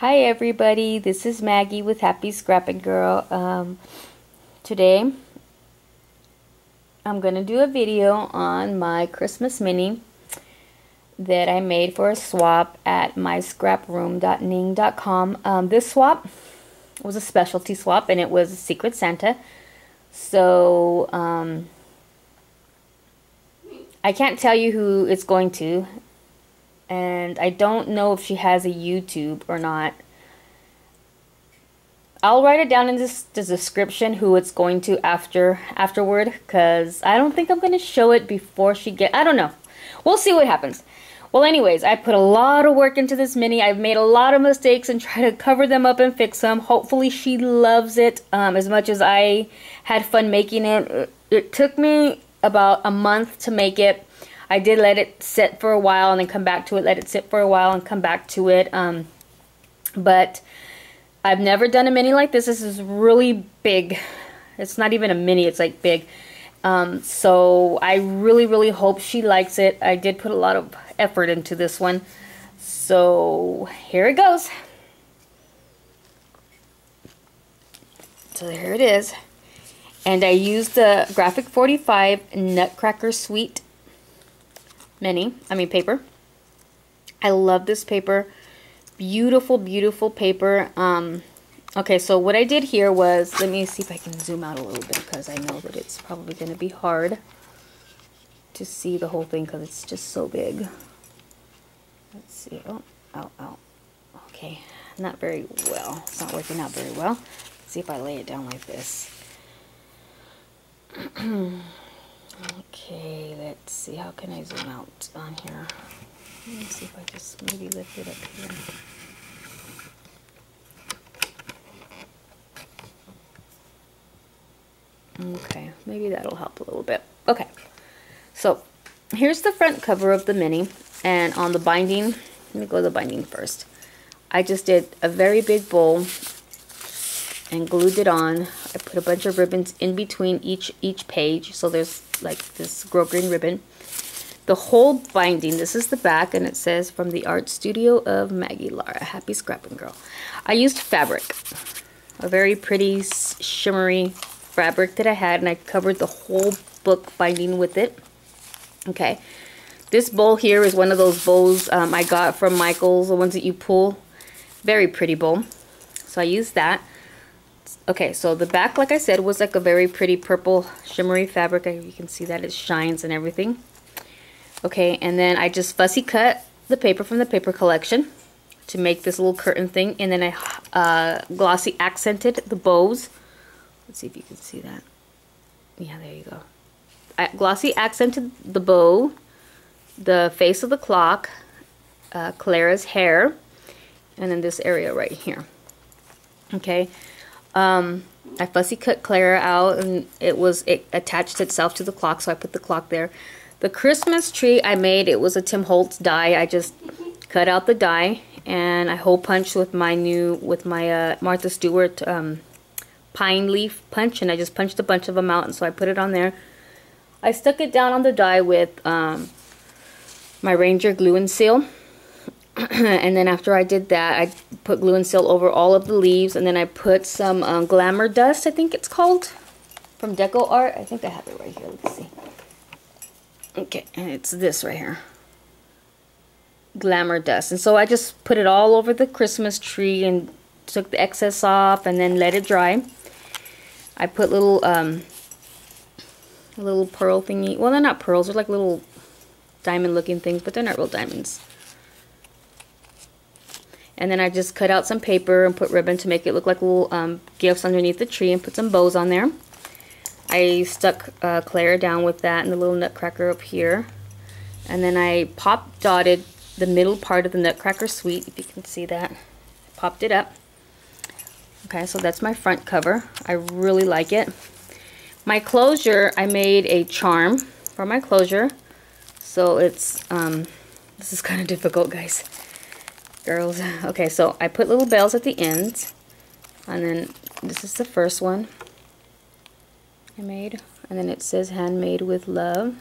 Hi everybody, this is Maggie with Happy Scrapping Girl. Today I'm gonna do a video on my Christmas mini that I made for a swap at myscraproom.ning.com. This swap was a specialty swap and it was a Secret Santa. So I can't tell you who it's going to. And I don't know if she has a YouTube or not. I'll write it down in the description who it's going to afterward, because I don't think I'm going to show it before I don't know. We'll see what happens. Well, anyways, I put a lot of work into this mini. I've made a lot of mistakes and try to cover them up and fix them. Hopefully she loves it as much as I had fun making it. It took me about a month to make it. I did let it sit for a while and then come back to it, let it sit for a while and come back to it. But I've never done a mini like this. This is really big. It's not even a mini, it's like big. So I really hope she likes it. I did put a lot of effort into this one. So here it goes. So here it is. And I used the Graphic 45 Nutcracker Suite paper. I love this paper. Beautiful paper. Okay, so what I did here was, let me see if I can zoom out a little bit, because I know that it's probably going to be hard to see the whole thing because it's just so big. Let's see. Oh. Okay, not very well. It's not working out very well. Let's see if I lay it down like this. Okay, let's see, how can I zoom out on here? Let me see if I just maybe lift it up here. Okay, maybe that'll help a little bit. Okay, so here's the front cover of the mini, and on the binding, let me go to the binding first. I just did a very big bow and glued it on. I put a bunch of ribbons in between each page, so there's like this grosgrain ribbon. The whole binding, this is the back, and it says, "From the art studio of Maggie Lara, Happy Scrapping Girl." I used fabric, a very pretty shimmery fabric that I had, and I covered the whole book binding with it. Okay, this bowl here is one of those bowls I got from Michael's, the ones that you pull. Very pretty bowl, so I used that. Okay, so the back, like I said, was like a very pretty purple shimmery fabric. You can see that it shines and everything. Okay, and then I just fussy cut the paper from the paper collection to make this little curtain thing, and then I glossy accented the bows. Let's see if you can see that. Yeah, there you go. I glossy accented the bow, the face of the clock, Clara's hair, and then this area right here. Okay. I fussy cut Clara out, and it attached itself to the clock, so I put the clock there. The Christmas tree I made, it was a Tim Holtz die. I just cut out the die, and I hole punched with my Martha Stewart pine leaf punch, and I just punched a bunch of them out, and so I put it on there. I stuck it down on the die with my Ranger glue and seal. And then after I did that, I put glue and seal over all of the leaves, and then I put some Glamour Dust, I think it's called, from Deco Art. I think I have it right here. Let's see. Okay, and it's this right here, Glamour Dust. And so I just put it all over the Christmas tree and took the excess off, and then let it dry. I put little pearl thingy. Well, they're not pearls. They're like little diamond-looking things, but they're not real diamonds. And then I just cut out some paper and put ribbon to make it look like little gifts underneath the tree, and put some bows on there. I stuck Clara down with that and the little nutcracker up here. And then I pop dotted the middle part of the Nutcracker Suite, if you can see that. Popped it up. Okay, so that's my front cover. I really like it. My closure, I made a charm for my closure. So it's, this is kind of difficult, guys. Girls. Okay, so I put little bells at the ends, and then this is the first one I made, and then it says "Handmade with Love,"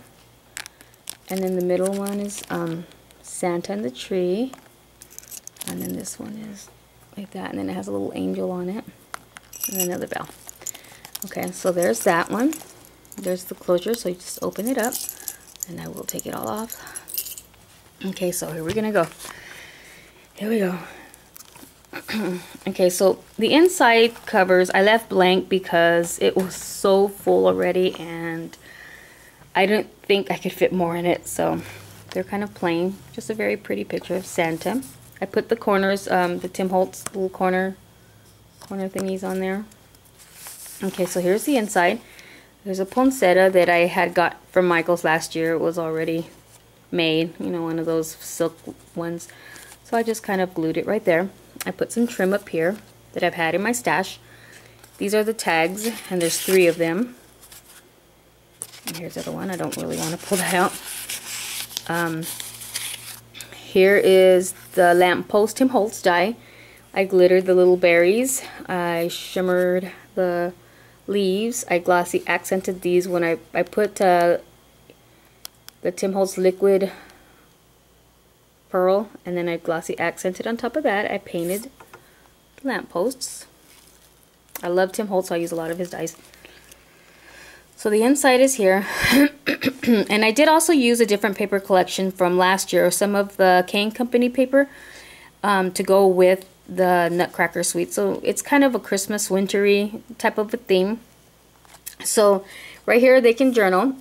and then the middle one is Santa and the Tree, And then this one is like that, and then it has a little angel on it, and another bell. Okay, so there's that one. There's the closure, so you just open it up, and I will take it all off. Okay, so here we're gonna go. Here we go. Okay, so the inside covers I left blank because it was so full already, and I didn't think I could fit more in it, so they're kind of plain. Just a very pretty picture of Santa. I put the corners, the Tim Holtz little corner thingies on there. Okay, so here's the inside. There's a poinsettia that I had got from Michael's last year. It was already made, you know, one of those silk ones. So I just kind of glued it right there. I put some trim up here that I've had in my stash. These are the tags, and there's 3 of them. And here's the other one. I don't really want to pull that out. Here is the lamppost Tim Holtz die. I glittered the little berries. I shimmered the leaves. I glossy accented these when I put the Tim Holtz liquid pearl, and then I glossy accented on top of that. I painted the lampposts. I love Tim Holtz, so I use a lot of his dyes. So the inside is here. And I did also use a different paper collection from last year, some of the Kane Company paper, to go with the Nutcracker Suite. So it's kind of a Christmas wintry type of a theme. So right here they can journal.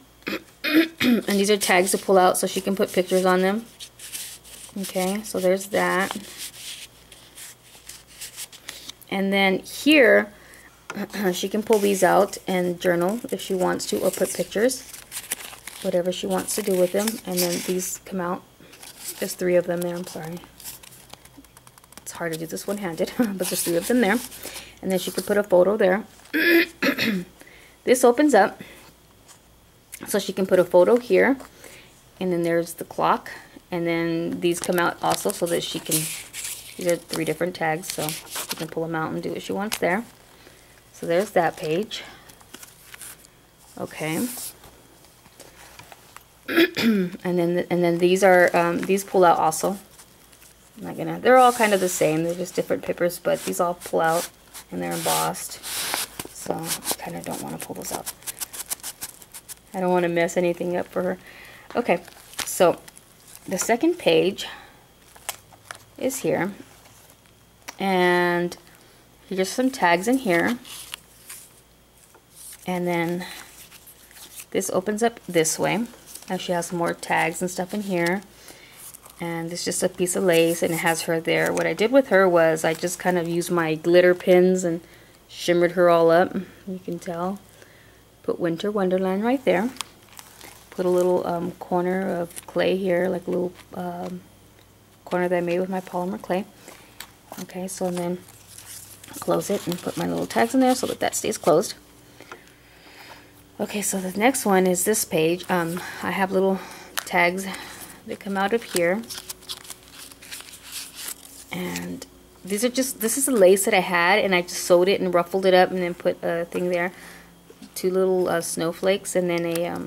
And these are tags to pull out so she can put pictures on them. Okay, so there's that. And then here she can pull these out and journal if she wants to, or put pictures, whatever she wants to do with them. And then these come out. There's 3 of them there, I'm sorry. It's hard to do this one-handed, but there's 3 of them there. And then she could put a photo there. This opens up, so she can put a photo here. And then there's the clock. And then these come out also so that she can, these are 3 different tags, so she can pull them out and do what she wants there. So there's that page. Okay. and then these are these pull out also. I'm not gonna, they're all kind of the same, they're just different papers, but these all pull out and they're embossed. So I kind of don't want to pull those out. I don't want to mess anything up for her. Okay, so the second page is here, and here's some tags in here, and then this opens up this way. Now she has some more tags and stuff in here, and it's just a piece of lace, and it has her there. What I did with her was I just kind of used my glitter pins and shimmered her all up. You can tell. Put Winter Wonderland right there. Put a little corner of clay here, like a little corner that I made with my polymer clay. Okay, so and then close it and put my little tags in there so that that stays closed. Okay, so the next one is this page. I have little tags that come out of here. And these are just, this is the lace that I had, and I just sewed it and ruffled it up and then put a thing there. 2 little snowflakes and then a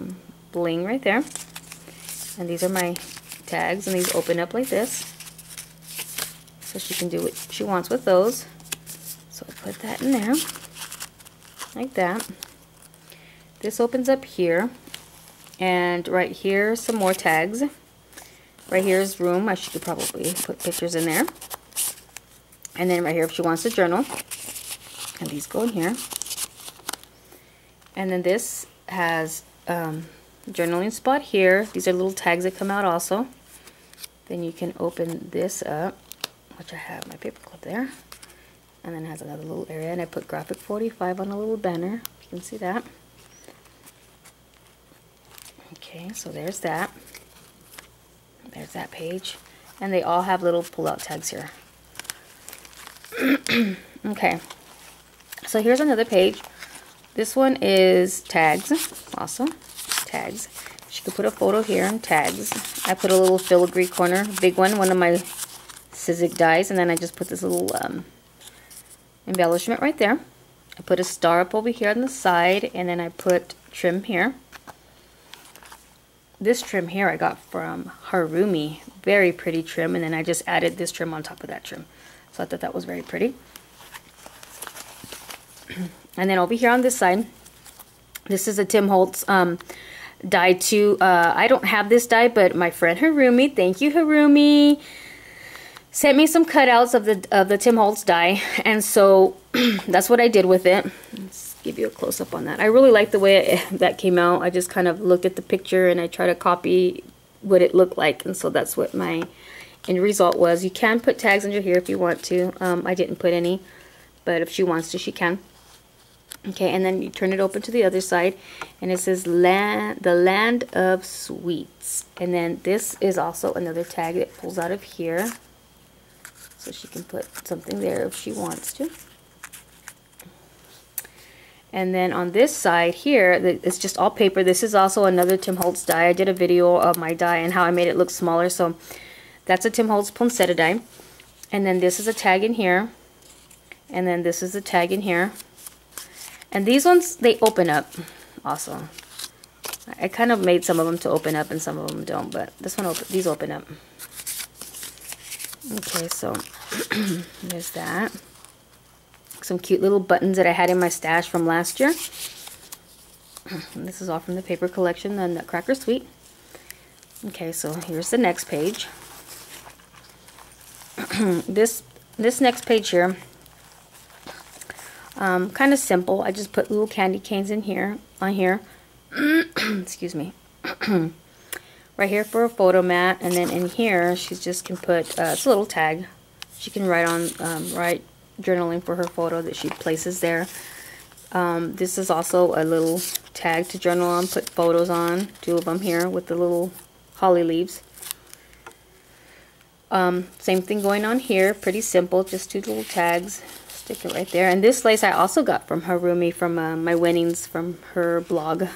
bling right there. And these are my tags, and these open up like this. So she can do what she wants with those. So I put that in there, like that. This opens up here, and right here some more tags. Right here is room. I should probably put pictures in there. And then right here if she wants to journal, and these go in here. And then this has journaling spot here. These are little tags that come out also. Then you can open this up, which I have my paper clip there. And then it has another little area, and I put Graphic 45 on a little banner. You can see that. Okay, so there's that. There's that page. And they all have little pull-out tags here. Okay, so here's another page. This one is tags, also tags. She could put a photo here and tags. I put a little filigree corner, big one of my Sizzix dies, and then I just put this little embellishment right there. I put a star up over here on the side, and then I put trim here. This trim here I got from Harumi, very pretty trim, and then I just added this trim on top of that trim. So I thought that was very pretty. And then over here on this side, this is a Tim Holtz die too. I don't have this die, but my friend Harumi, thank you Harumi, sent me some cutouts of the Tim Holtz die, and so that's what I did with it. Let's give you a close-up on that. I really like the way that came out. I just kind of looked at the picture and I try to copy what it looked like, and so that's what my end result was. You can put tags under here if you want to. I didn't put any, but if she wants to, she can. Okay, and then you turn it open to the other side, and it says the Land of Sweets. And then this is also another tag that pulls out of here, so she can put something there if she wants to. And then on this side here, it's just all paper. This is also another Tim Holtz die. I did a video of my die and how I made it look smaller. So that's a Tim Holtz poinsettia die. And then this is a tag in here. And then this is a tag in here. And these ones, they open up also. I kind of made some of them to open up and some of them don't, but this one, these open up. Okay, so there's that. Some cute little buttons that I had in my stash from last year. And this is all from the paper collection, the Nutcracker Suite. Okay, so here's the next page. This next page here, kind of simple. I just put little candy canes in here, on here. Excuse me. Right here for a photo mat, and then in here she just can put it's a little tag. She can write on write journaling for her photo that she places there. This is also a little tag to journal on, put photos on, 2 of them here with the little holly leaves. Same thing going on here, pretty simple, just 2 little tags. Stick it right there. And this lace I also got from Harumi from my winnings from her blog.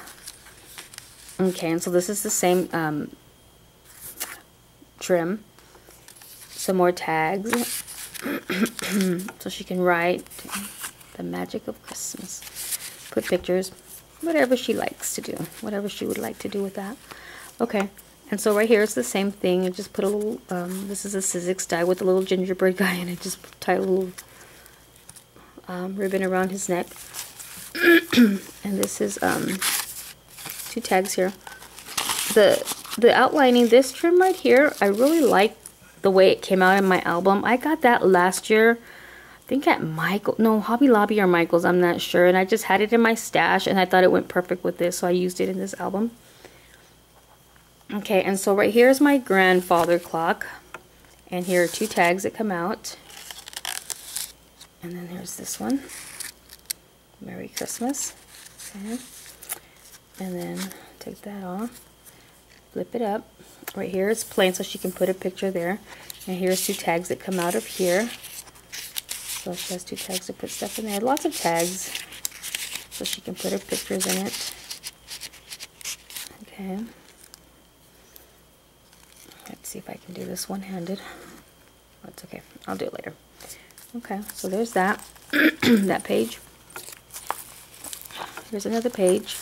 Okay, and so this is the same trim. Some more tags. So she can write the magic of Christmas. Put pictures, whatever she likes to do. Whatever she would like to do with that. Okay, and so right here it's the same thing. I just put a little, this is a Sizzix die with a little gingerbread guy, and I just tie a little ribbon around his neck. And this is 2 tags here. The outlining, this trim right here, I really like the way it came out in my album. I got that last year, I think at Hobby Lobby or Michael's, I'm not sure, and I just had it in my stash and I thought it went perfect with this, so I used it in this album. Okay, and so right here is my grandfather clock, and here are 2 tags that come out. And then there's this one, Merry Christmas. Okay. And then take that off, flip it up. Right here it's plain, so she can put a picture there. And here's 2 tags that come out of here. So she has 2 tags to put stuff in there. Lots of tags, so she can put her pictures in it. Okay. Let's see if I can do this one-handed. That's okay. I'll do it later. Okay, so there's that. That page. Here's another page.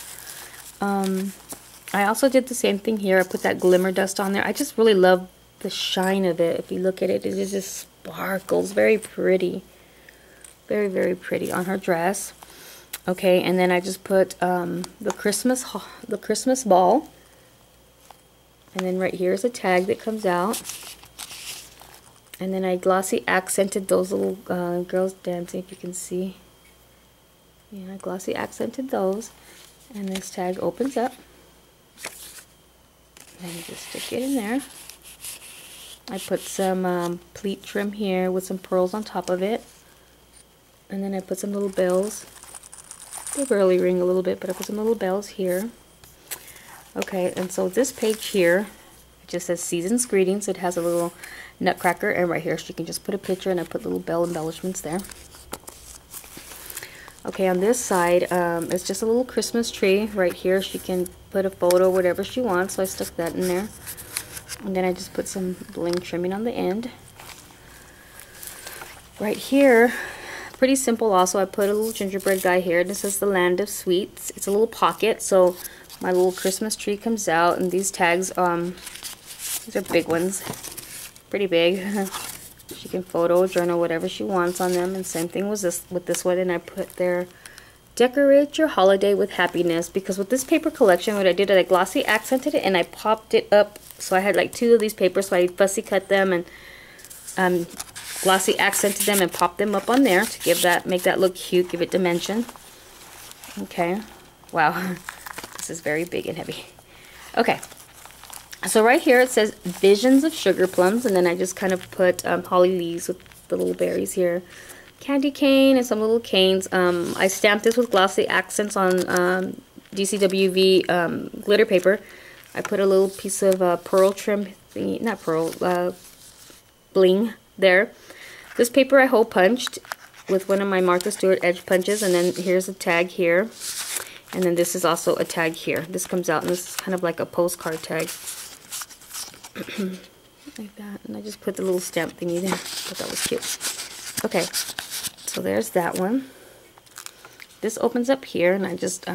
I also did the same thing here. I put that glimmer dust on there. I just really love the shine of it. If you look at it, it just sparkles. Very pretty. Very, very pretty on her dress. Okay, and then I just put the Christmas ball. And then right here is a tag that comes out. And then I glossy accented those little girls dancing, if you can see. Yeah, I glossy accented those. And this tag opens up. And you just stick it in there. I put some pleat trim here with some pearls on top of it. And then I put some little bells. They barely ring a little bit, but I put some little bells here. Okay, and so this page here, it just says Season's Greetings. It has a little nutcracker, and right here she can just put a picture, and I put little bell embellishments there. Okay, on this side, it's just a little Christmas tree. Right here she can put a photo, whatever she wants, so I stuck that in there. And then I just put some bling trimming on the end. Right here, pretty simple also, I put a little gingerbread guy here. This is the Land of Sweets. It's a little pocket, so my little Christmas tree comes out, and these tags, these are big ones. Pretty big. She can photo, journal, whatever she wants on them. And same thing was this with this one. And I put there, decorate your holiday with happiness. Because with this paper collection, what I did, I glossy accented it and I popped it up. So I had like 2 of these papers, so I fussy cut them and glossy accented them and popped them up on there to give that, make that look cute, give it dimension. Okay, wow, this is very big and heavy. Okay, so right here it says Visions of Sugar Plums, and then I just kind of put holly leaves with the little berries here, candy cane, and some little canes. I stamped this with glossy accents on DCWV glitter paper. I put a little piece of pearl trim thingy, not pearl, bling there. This paper I hole punched with one of my Martha Stewart edge punches, and then here's a tag here, and then this is also a tag here. This comes out, and this is kind of like a postcard tag. Like that, and I just put the little stamp thingy there. Thought that was cute. Okay, so there's that one. This opens up here, and I just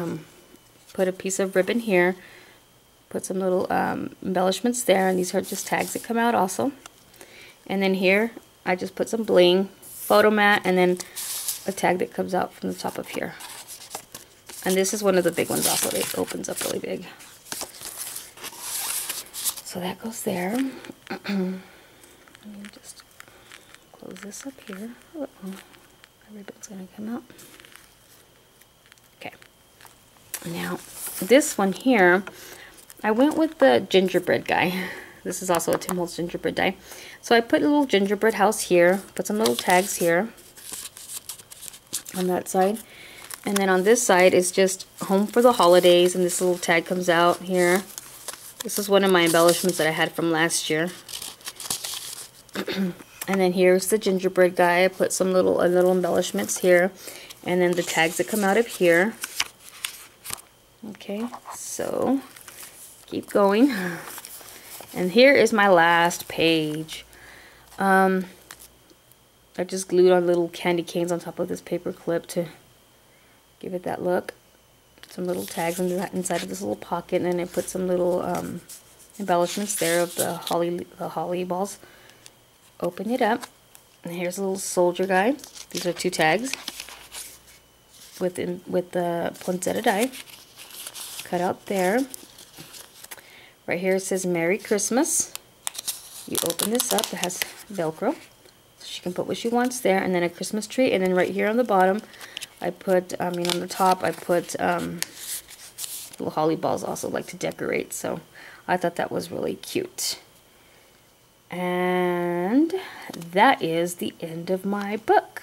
put a piece of ribbon here, put some little embellishments there, and these are just tags that come out also. And then here I just put some bling, photo mat, and then a tag that comes out from the top of here. And this is one of the big ones also. It opens up really big. So that goes there. Let me just close this up here. Uh-oh. My ribbon's going to come out. Okay. Now, this one here, I went with the gingerbread guy. This is also a Tim Holtz gingerbread die. So I put a little gingerbread house here, put some little tags here on that side. And then on this side is just home for the holidays, and this little tag comes out here. This is one of my embellishments that I had from last year. And then here's the gingerbread guy. I put some little embellishments here, and then the tags that come out of here. Okay, so keep going. And here is my last page. I just glued on little candy canes on top of this paper clip to give it that look. Some little tags inside of this little pocket, and then I put some little embellishments there of the holly balls. Open it up, and here's a little soldier guy. These are 2 tags with the poinsettia die cut out there. Right here it says Merry Christmas. You open this up, it has Velcro, so she can put what she wants there, and then a Christmas tree. And then right here on the bottom, I put, on the top, I put little holly balls also like to decorate. So I thought that was really cute. And that is the end of my book.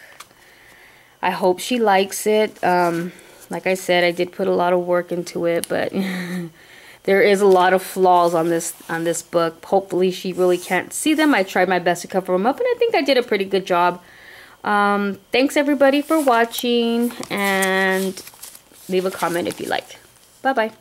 I hope she likes it. Like I said, I did put a lot of work into it, but there is a lot of flaws on this book. Hopefully she really can't see them. I tried my best to cover them up, and I think I did a pretty good job. Thanks everybody for watching, and leave a comment if you like. Bye bye.